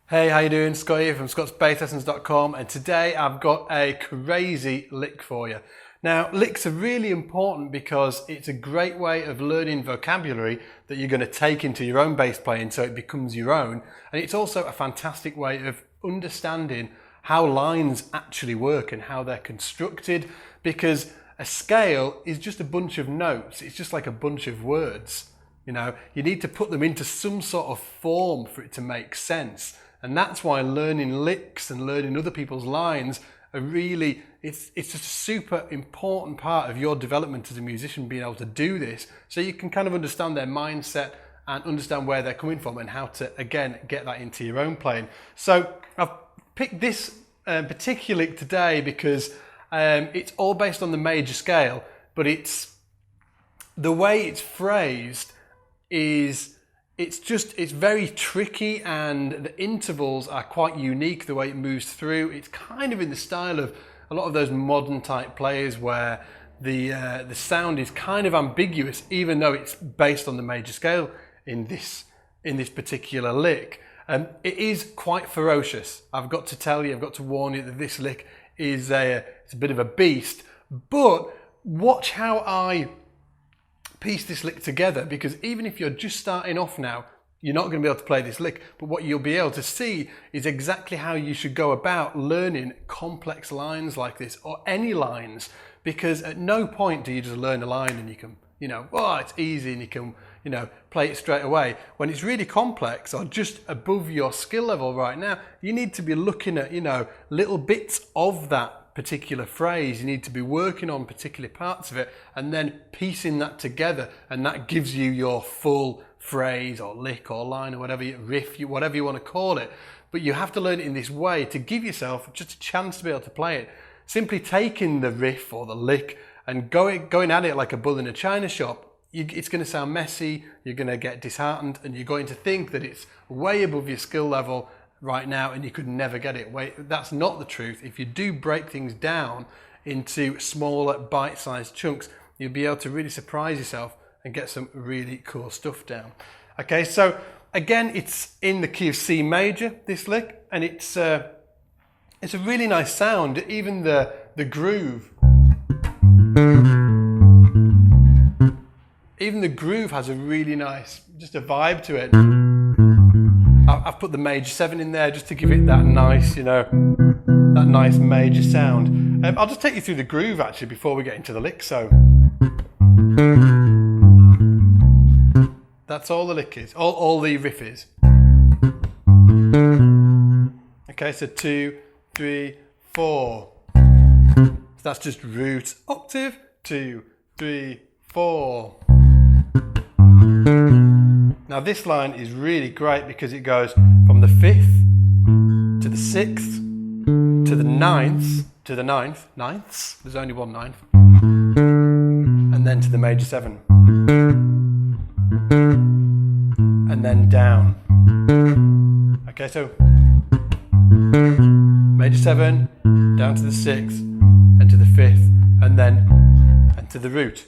Hey, how you doing? Scott here from scottsbasslessons.com, and today I've got a crazy lick for you. Now, licks are really important because it's a great way of learning vocabulary that you're going to take into your own bass playing so it becomes your own, and it's also a fantastic way of understanding how lines actually work and how they're constructed, because a scale is just a bunch of notes. It's just like a bunch of words. You know, you need to put them into some sort of form for it to make sense. And that's why learning licks and learning other people's lines are really, it's just a super important part of your development as a musician, being able to do this so you can kind of understand their mindset and understand where they're coming from and how to, again, get that into your own playing. So I've picked this particular lick today because it's all based on the major scale, but it's the way it's phrased is it's very tricky, and the intervals are quite unique the way it moves through. It's kind of in the style of a lot of those modern type players where the sound is kind of ambiguous, even though it's based on the major scale in this particular lick. It is quite ferocious. I've got to tell you, I've got to warn you that this lick is it's a bit of a beast, but watch how I piece this lick together, because even if you're just starting off now, you're not going to be able to play this lick, but what you'll be able to see is exactly how you should go about learning complex lines like this, or any lines, because at no point do you just learn a line and you can, you know, oh, it's easy and you can, you know, play it straight away. When it's really complex or just above your skill level right now, you need to be looking at, you know, little bits of that particular phrase. You need to be working on particular parts of it and then piecing that together, and that gives you your full phrase or lick or line or whatever, riff, whatever you want to call it. But you have to learn it in this way to give yourself just a chance to be able to play it. Simply taking the riff or the lick and going at it like a bull in a china shop, it's going to sound messy, you're going to get disheartened, and you're going to think that it's way above your skill level right now and you could never get it. Wait, that's not the truth. If you do break things down into smaller bite-sized chunks, you'll be able to really surprise yourself and get some really cool stuff down. Okay, so again, it's in the key of C major, this lick, and it's a really nice sound. Even the groove, even the groove has a really nice, just a vibe to it. I've put the major 7 in there just to give it that nice, you know, that nice major sound. I'll just take you through the groove actually before we get into the lick. So that's all the lick is, all the riff is. Okay, so 2, 3, 4. So that's just root, octave, 2, 3, 4. Now this line is really great because it goes from the 5th to the 6th to the 9th to the 9th, ninths, there's only one ninth, and then to the major 7, and then down. Okay, so major 7, down to the 6th, and to the 5th, and then to the root.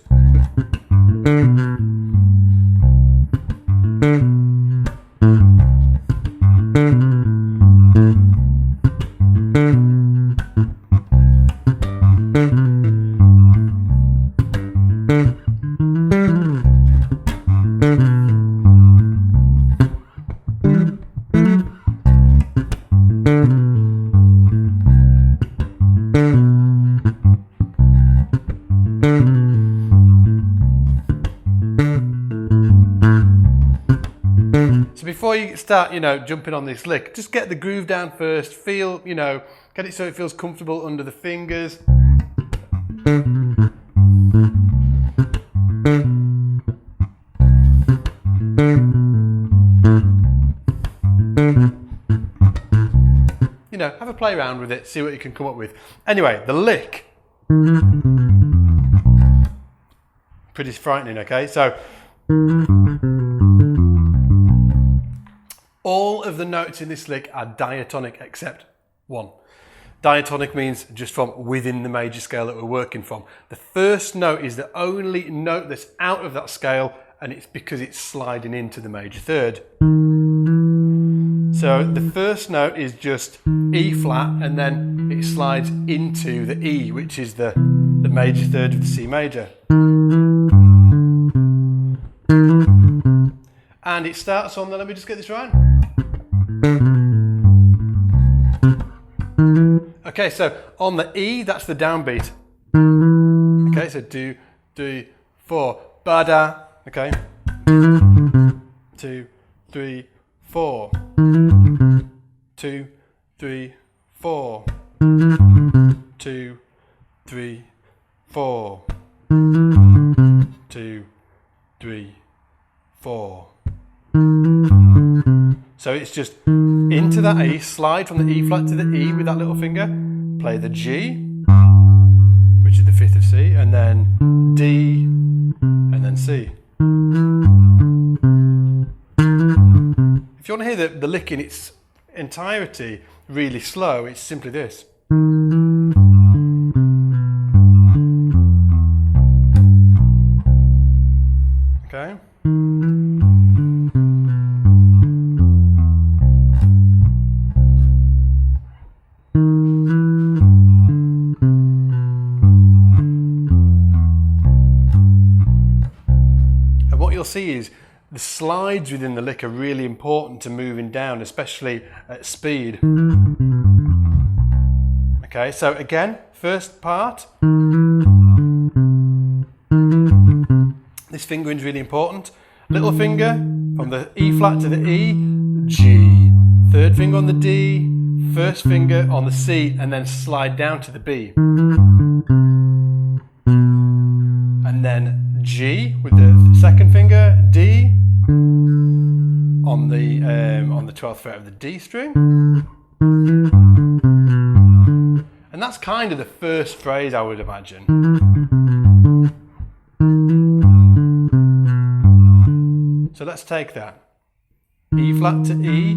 So before you start, you know, jumping on this lick, just get the groove down first, feel, you know, get it so it feels comfortable under the fingers. a play around with it, see what you can come up with. Anyway, the lick. Pretty frightening, okay? So, all of the notes in this lick are diatonic except one. Diatonic means just from within the major scale that we're working from. The first note is the only note that's out of that scale, and it's because it's sliding into the major third. So the first note is just E flat, and then it slides into the E, which is the major third of the C major. And it starts on the, let me just get this right. Okay, so on the E, that's the downbeat. Okay, so do, 4, ba-da, okay. 2, 3, 4. 2, 3, 4. 2, 3, 4. 2, 3, 4. So it's just into that E, slide from the E flat to the E with that little finger, play the G, which is the 5th of C, and then D, and then C. If you want to hear the lick in its entirety really slow, it's simply this. Okay? And what you'll see is the slides within the lick are really important to moving down, especially at speed. Okay, so again, first part. This fingering is really important. Little finger from the E flat to the E, G. Third finger on the D, first finger on the C, and then slide down to the B. And then G with the second finger, D on the 12th fret of the D string. And that's kind of the first phrase, I would imagine. So let's take that. E flat to E,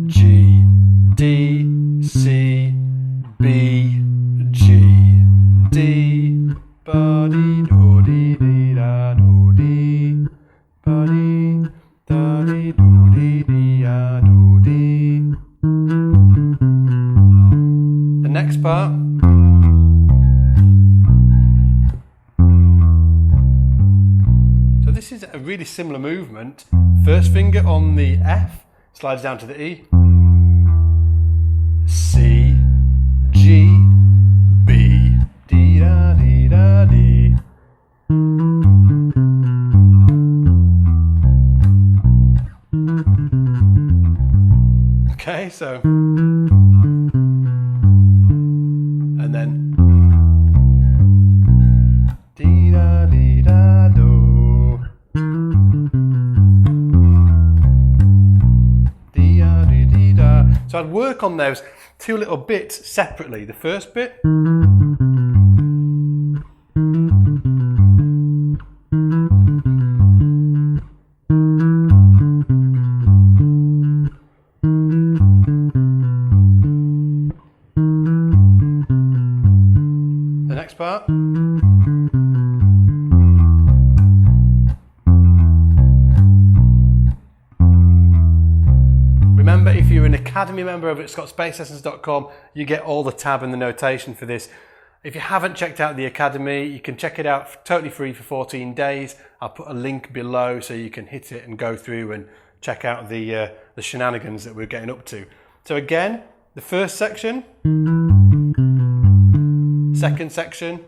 G, D, C, B, G, D, ba dee do dee dee da do dee, ba dee da dee do dee dee da do dee. The next part. So this is a really similar movement. First finger on the F slides down to the E. C, G, B, dee da dee da dee. Okay, so and then dee da dee da do. Dee da dee dee da. So I'd work on those two little bits separately. The first bit. The next part. Remember, if you're an Academy member over at scottspacesessions.com, you get all the tab and the notation for this. If you haven't checked out the Academy, you can check it out totally free for 14 days. I'll put a link below so you can hit it and go through and check out the shenanigans that we're getting up to. So again, the first section, second section,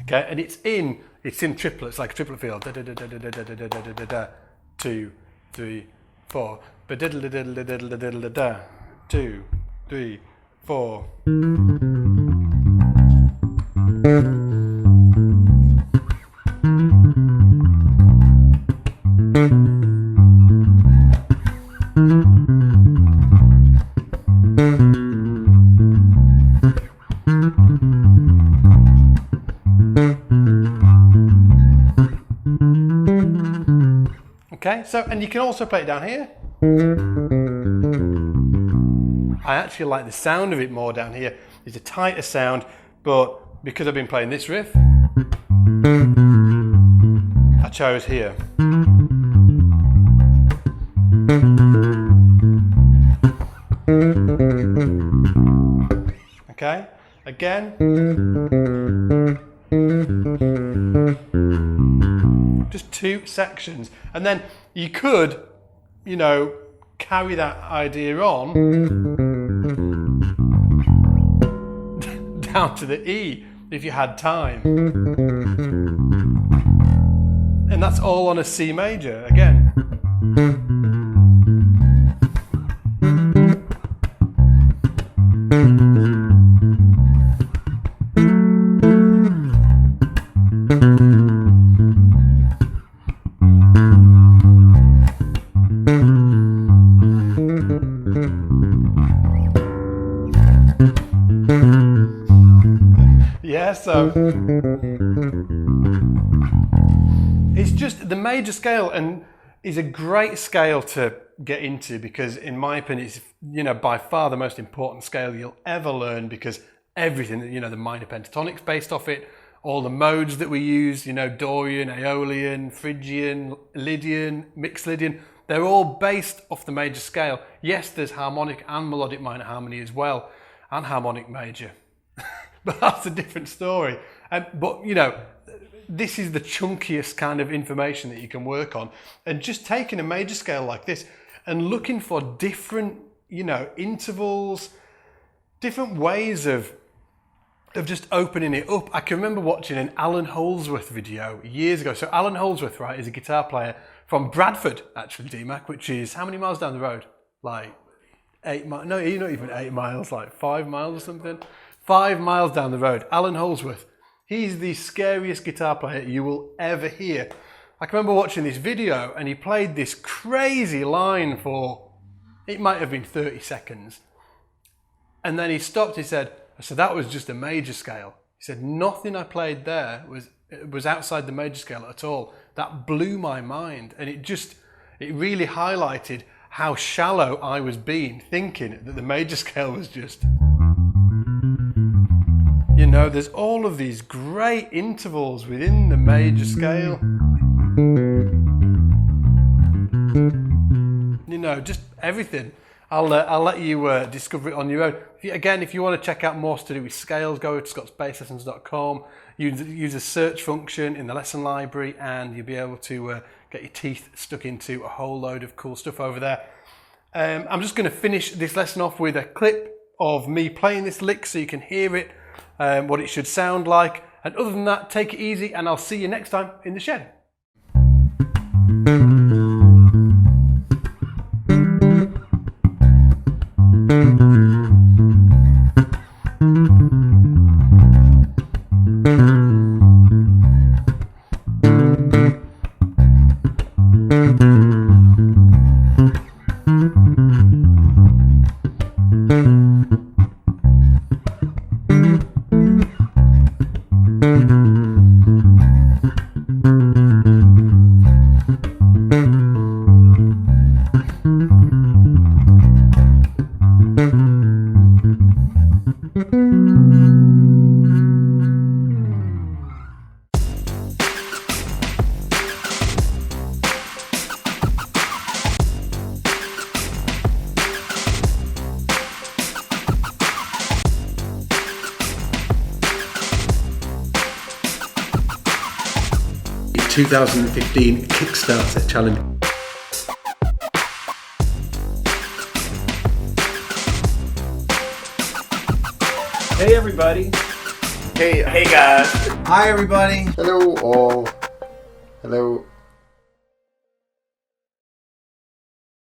okay, and it's in triplets, like a triplet feel. Da da da da da da da da da da da. 2, 3, 4. Ba diddle diddle diddle diddle da da. 2, 3, 4. Okay, so, and you can also play it down here. I actually like the sound of it more down here. It's a tighter sound, but because I've been playing this riff, I chose here. Okay, again. Just 2 sections, and then you could, you know, carry that idea on down to the E if you had time. And that's all on a C major again. Yeah, so it's just the major scale, and is a great scale to get into because, in my opinion, it's, you know, by far the most important scale you'll ever learn, because everything, you know, the minor pentatonics based off it, all the modes that we use, you know, Dorian, Aeolian, Phrygian, Lydian, mixed Lydian, they're all based off the major scale. Yes, there's harmonic and melodic minor harmony as well, and harmonic major. But that's a different story. But, you know, this is the chunkiest kind of information that you can work on. And just taking a major scale like this and looking for different, you know, intervals, different ways of just opening it up. I can remember watching an Alan Holdsworth video years ago. So Alan Holdsworth, right, is a guitar player from Bradford, actually, DMAC, which is how many miles down the road? Like 8 miles? No, not even 8 miles, like 5 miles or something. 5 miles down the road. Alan Holdsworth. He's the scariest guitar player you will ever hear. I can remember watching this video and he played this crazy line for, it might have been 30 seconds. And then he stopped, he said, so that was just a major scale. He said, nothing I played there was outside the major scale at all. That blew my mind. And it really highlighted how shallow I was being, thinking that the major scale was just, you know, there's all of these great intervals within the major scale. You know, just everything. I'll let you discover it on your own. If you want to check out more to do with scales, go to scottsbasslessons.com. Use a search function in the lesson library and you'll be able to get your teeth stuck into a whole load of cool stuff over there. I'm just going to finish this lesson off with a clip of me playing this lick so you can hear it, what it should sound like. And other than that, take it easy and I'll see you next time in the shed. The 2015 Kickstarter challenge. Hey everybody. Hey guys. Hi everybody. Hello all. Hello.